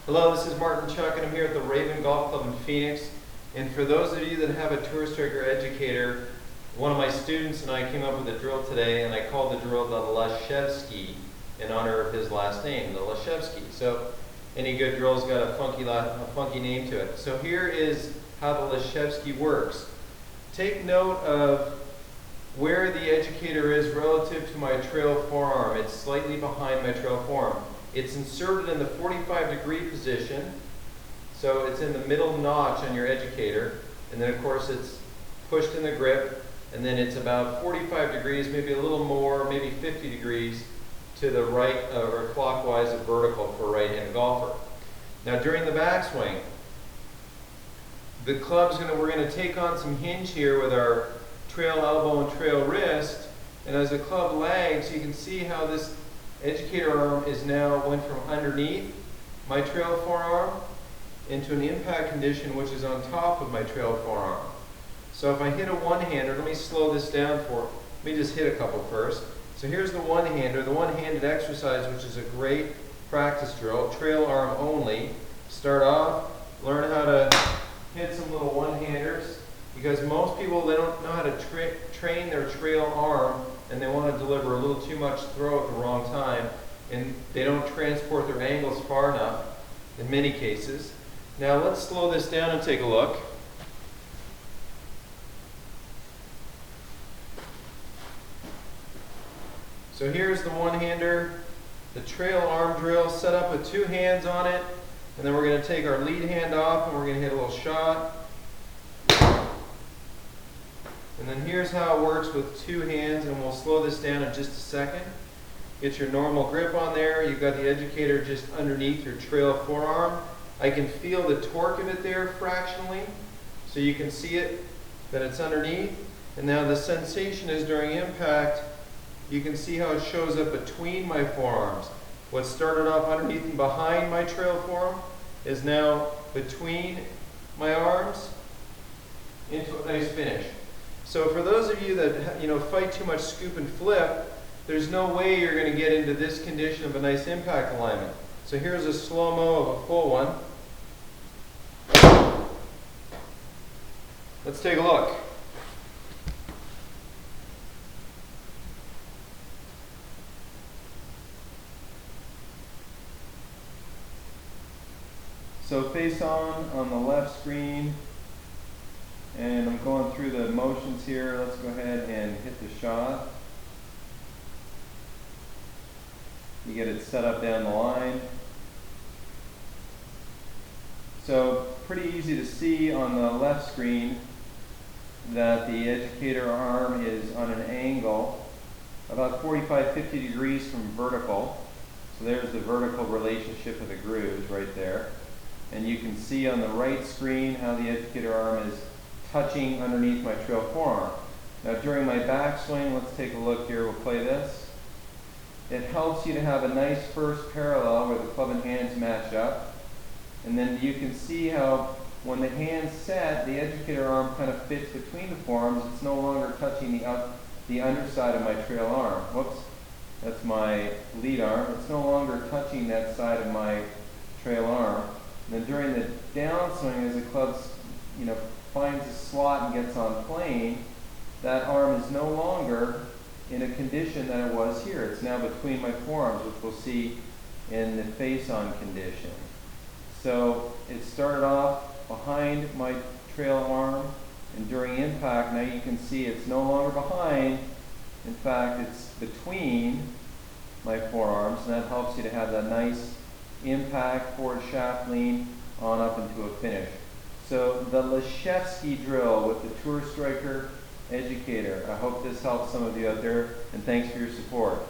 Hello, this is Martin Chuck, and I'm here at the Raven Golf Club in Phoenix. And for those of you that have a Tour Striker Educator, one of my students and I came up with a drill today, and I called the drill the Liszewski in honor of his last name, the Liszewski. So any good drill's got a funky name to it. So here is how the Liszewski works. Take note of where the educator is relative to my trail forearm. It's slightly behind my trail forearm. It's inserted in the 45-degree position, so it's in the middle notch on your educator, and then of course it's pushed in the grip, and then it's about 45 degrees, maybe a little more, maybe 50 degrees to the right or clockwise of vertical for a right-handed golfer. Now during the backswing, we're going to take on some hinge here with our trail elbow and trail wrist, and as the club lags, you can see how this educator arm went from underneath my trail forearm into an impact condition which is on top of my trail forearm. So if I hit a one-hander, let me slow this down let me just hit a couple first. So here's the one-hander, the one-handed exercise, which is a great practice drill, trail arm only. Start off, learn how to hit some little one-handers, because most people, they don't know how to train their trail arm, and they want to deliver a little too much throw at the wrong time, and they don't transport their angles far enough in many cases. Now let's slow this down and take a look. So here's the one-hander, the trail arm drill, set up with two hands on it, and then we're going to take our lead hand off and we're going to hit a little shot. And then here's how it works with two hands, and we'll slow this down in just a second. Get your normal grip on there. You've got the educator just underneath your trail forearm. I can feel the torque of it there fractionally, so you can see it, that it's underneath. And now the sensation is during impact, you can see how it shows up between my forearms. What started off underneath and behind my trail forearm is now between my arms into a nice finish. So for those of you that fight too much scoop and flip, there's no way you're going to get into this condition of a nice impact alignment. So here's a slow-mo of a full one. Let's take a look. So face on the left screen. And I'm going through the motions here. Let's go ahead and hit the shot. You get it set up down the line. So pretty easy to see on the left screen that the educator arm is on an angle about 45-50 degrees from vertical. So there's the vertical relationship of the grooves right there. And you can see on the right screen how the educator arm is touching underneath my trail forearm. Now during my backswing, let's take a look here, we'll play this. It helps you to have a nice first parallel where the club and hands match up. And then you can see how when the hands set, the educator arm kind of fits between the forearms. It's no longer touching the underside of my trail arm. Whoops, that's my lead arm. It's no longer touching that side of my trail arm. And then during the downswing, as the club finds a slot and gets on plane, that arm is no longer in a condition that it was here. It's now between my forearms, which we'll see in the face-on condition. So it started off behind my trail arm, and during impact, now you can see it's no longer behind. In fact, it's between my forearms, and that helps you to have that nice impact, forward shaft lean, on up into a finish. So the Liszewski drill with the Tour Striker Educator. I hope this helps some of you out there, and thanks for your support.